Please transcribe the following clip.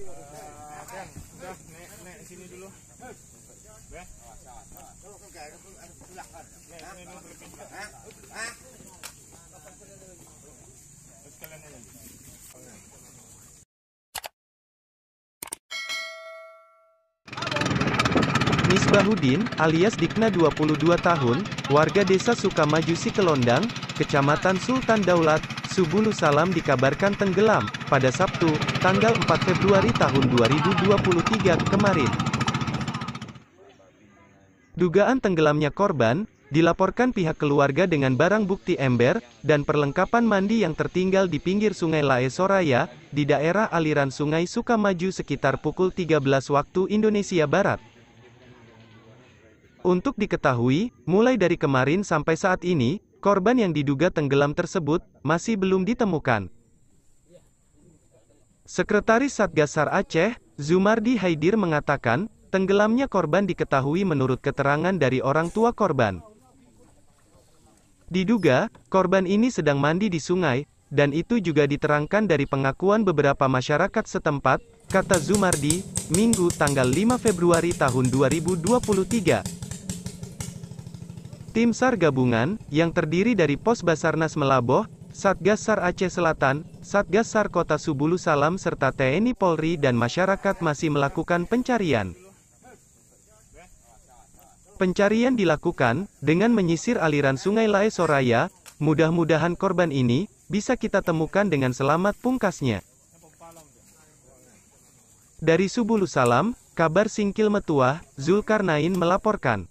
Udah, nek sini dulu. Ya. Misbahuddin, alias Dikna 22 tahun, warga desa Sukamaju Sikelondang, Kecamatan Sultan Daulat, Subulu Salam dikabarkan tenggelam, pada Sabtu, tanggal 4 Februari tahun 2023 kemarin. Dugaan tenggelamnya korban, dilaporkan pihak keluarga dengan barang bukti ember, dan perlengkapan mandi yang tertinggal di pinggir Sungai Lae Soraya, di daerah aliran Sungai Sukamaju sekitar pukul 13 waktu Indonesia Barat. Untuk diketahui, mulai dari kemarin sampai saat ini, korban yang diduga tenggelam tersebut, masih belum ditemukan. Sekretaris Satgas SAR Aceh, Zumardi Haidir mengatakan, tenggelamnya korban diketahui menurut keterangan dari orang tua korban. Diduga, korban ini sedang mandi di sungai, dan itu juga diterangkan dari pengakuan beberapa masyarakat setempat, kata Zumardi, Minggu tanggal 5 Februari tahun 2023. Tim SAR gabungan, yang terdiri dari Pos Basarnas Melaboh, Satgas SAR Aceh Selatan, Satgas SAR Kota Subulu Salam serta TNI Polri dan masyarakat masih melakukan pencarian. Pencarian dilakukan, dengan menyisir aliran Sungai Lae Soraya, mudah-mudahan korban ini, bisa kita temukan dengan selamat, pungkasnya. Dari Subulu Salam, kabar Singkil Metuah, Zulkarnain melaporkan.